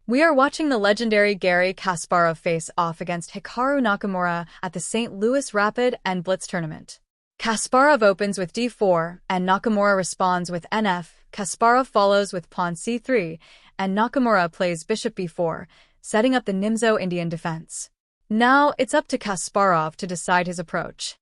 We are watching the legendary Garry Kasparov face off against Hikaru Nakamura at the St. Louis Rapid and Blitz Tournament. Kasparov opens with d4, and Nakamura responds with nf. Kasparov follows with pawn c3, and Nakamura plays bishop b4, setting up the Nimzo Indian defense. Now it's up to Kasparov to decide his approach.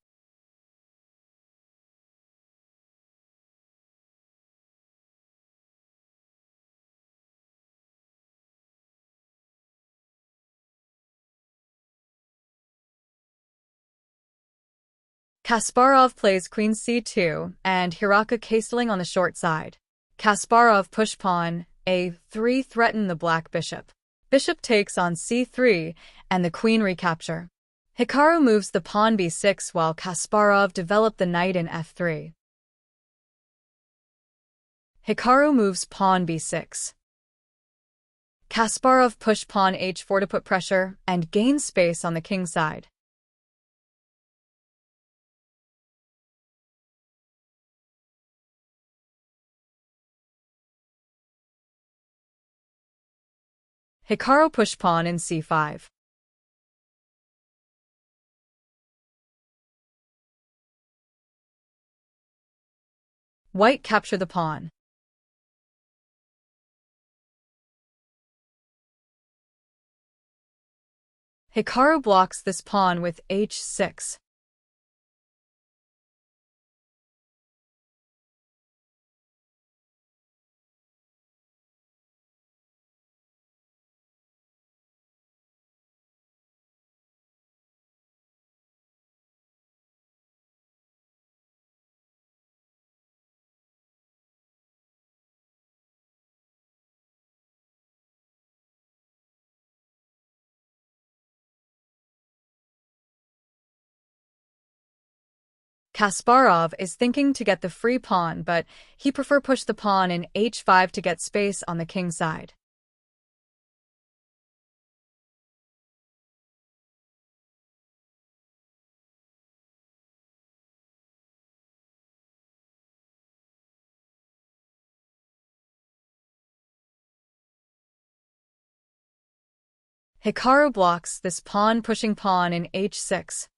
Kasparov plays queen c2, and Hikaru castling on the short side. Kasparov push pawn a3 threaten the black bishop. Bishop takes on c3, and the queen recapture. Hikaru moves the pawn b6 while Kasparov developed the knight in f3. Hikaru moves pawn b6. Kasparov push pawn h4 to put pressure and gain space on the king side. Hikaru push pawn in c5. White capture the pawn. Hikaru blocks this pawn with h6. Kasparov is thinking to get the free pawn, but he prefer push the pawn in h5 to get space on the king side. Hikaru blocks this pawn pushing pawn in h6.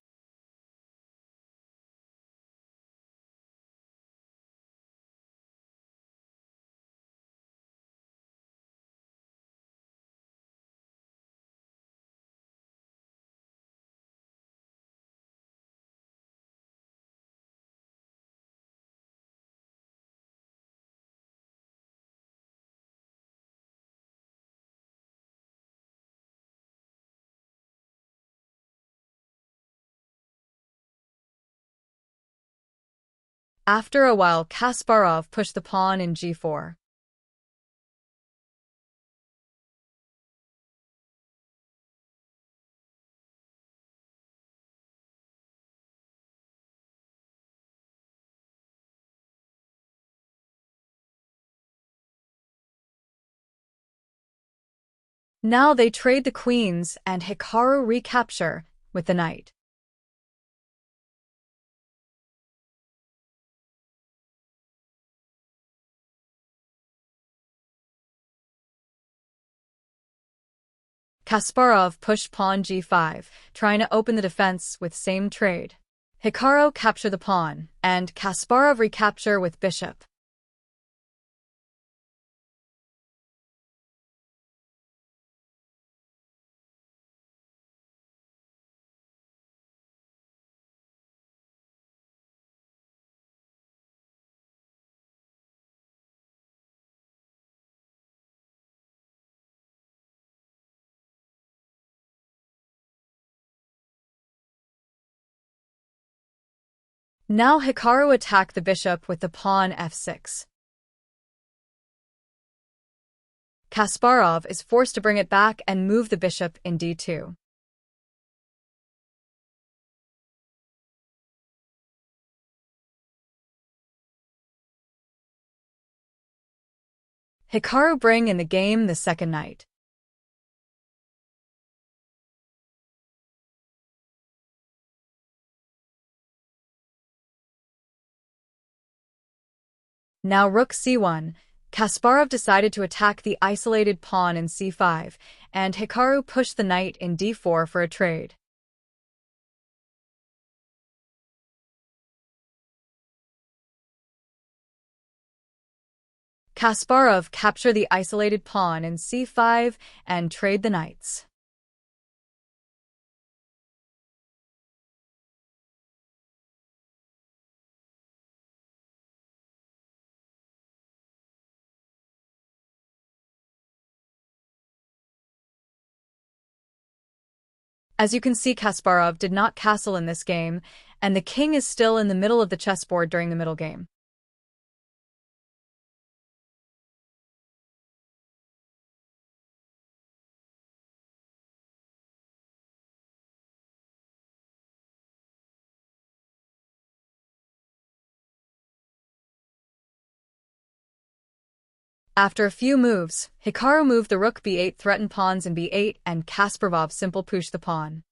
After a while, Kasparov pushed the pawn in g4. Now they trade the queens, and Hikaru recapture with the knight. Kasparov pushed pawn g5, trying to open the defense with same trade. Hikaru capture the pawn, and Kasparov recapture with bishop. Now Hikaru attacked the bishop with the pawn f6. Kasparov is forced to bring it back and move the bishop in d2. Hikaru bring in the game the second knight. Now rook c1, Kasparov decided to attack the isolated pawn in c5, and Hikaru pushed the knight in d4 for a trade. Kasparov captured the isolated pawn in c5 and trade the knights. As you can see, Kasparov did not castle in this game, and the king is still in the middle of the chessboard during the middle game. After a few moves, Hikaru moved the rook b8, threatened pawns in b8, and Kasparov simple pushed the pawn.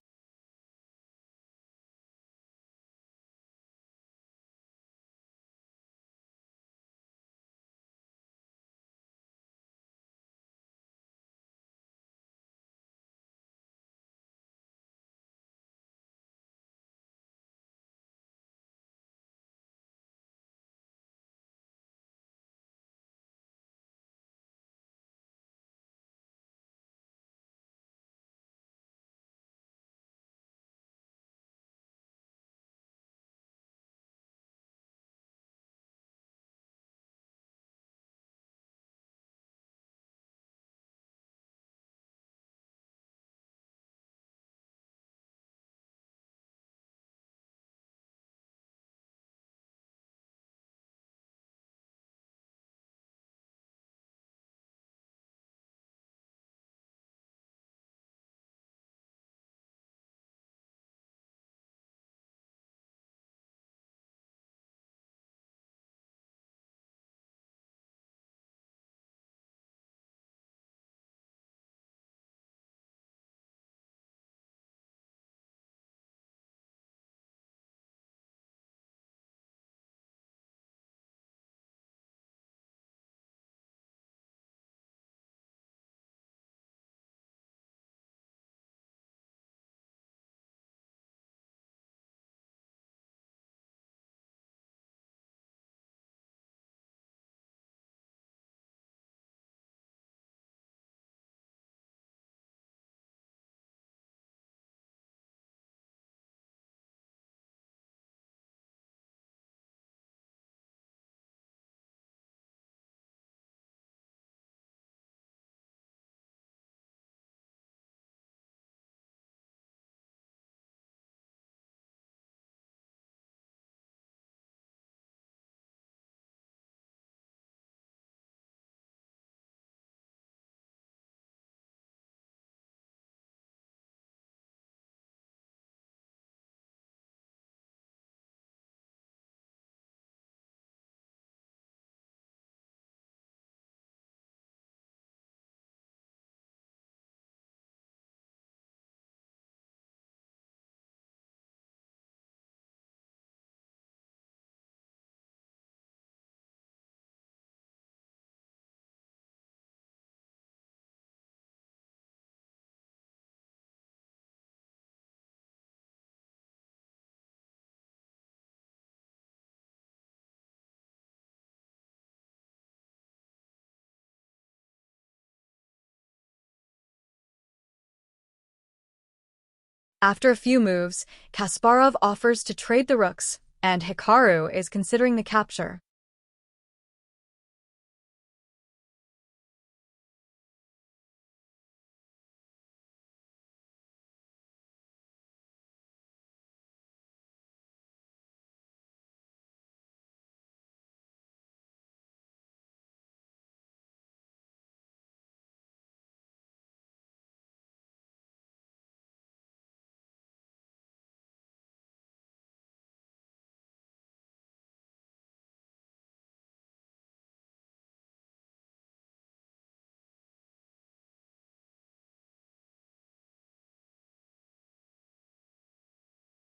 After a few moves, Kasparov offers to trade the rooks, and Hikaru is considering the capture.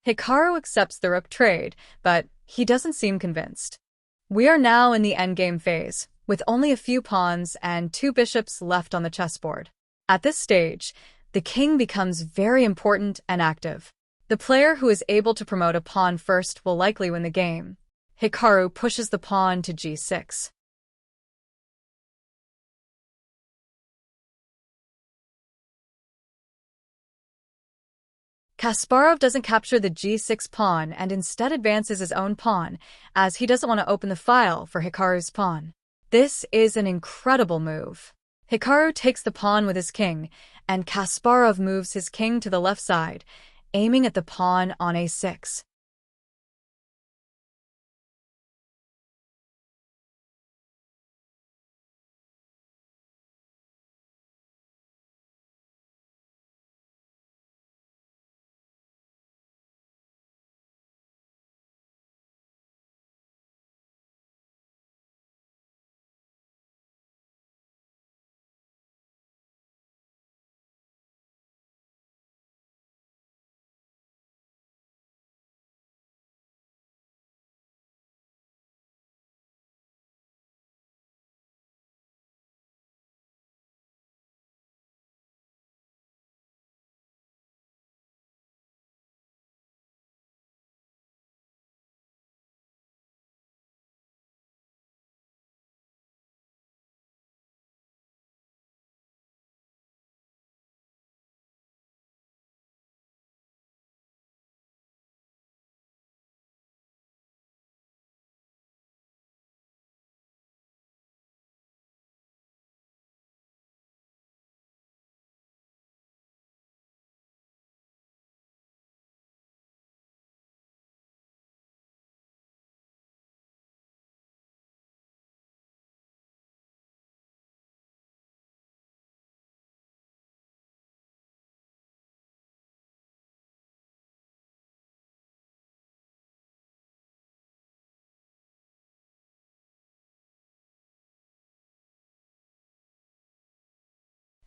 Hikaru accepts the rook trade, but he doesn't seem convinced. We are now in the endgame phase, with only a few pawns and 2 bishops left on the chessboard. At this stage, the king becomes very important and active. The player who is able to promote a pawn first will likely win the game. Hikaru pushes the pawn to g6. Kasparov doesn't capture the g6 pawn and instead advances his own pawn, as he doesn't want to open the file for Hikaru's pawn. This is an incredible move. Hikaru takes the pawn with his king, and Kasparov moves his king to the left side, aiming at the pawn on a6.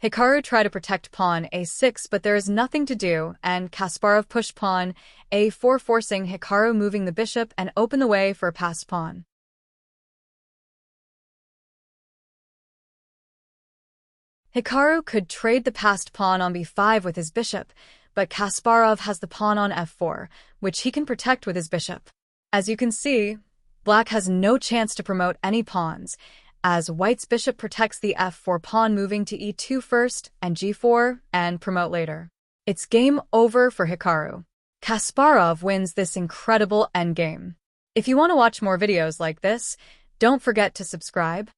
Hikaru tried to protect pawn a6, but there is nothing to do, and Kasparov pushed pawn a4, forcing Hikaru moving the bishop and open the way for a passed pawn. Hikaru could trade the passed pawn on b5 with his bishop, but Kasparov has the pawn on f4, which he can protect with his bishop. As you can see, Black has no chance to promote any pawns, as White's bishop protects the f4 pawn, moving to e2 first and g4 and promote later. It's game over for Hikaru. Kasparov wins this incredible endgame. If you want to watch more videos like this, don't forget to subscribe.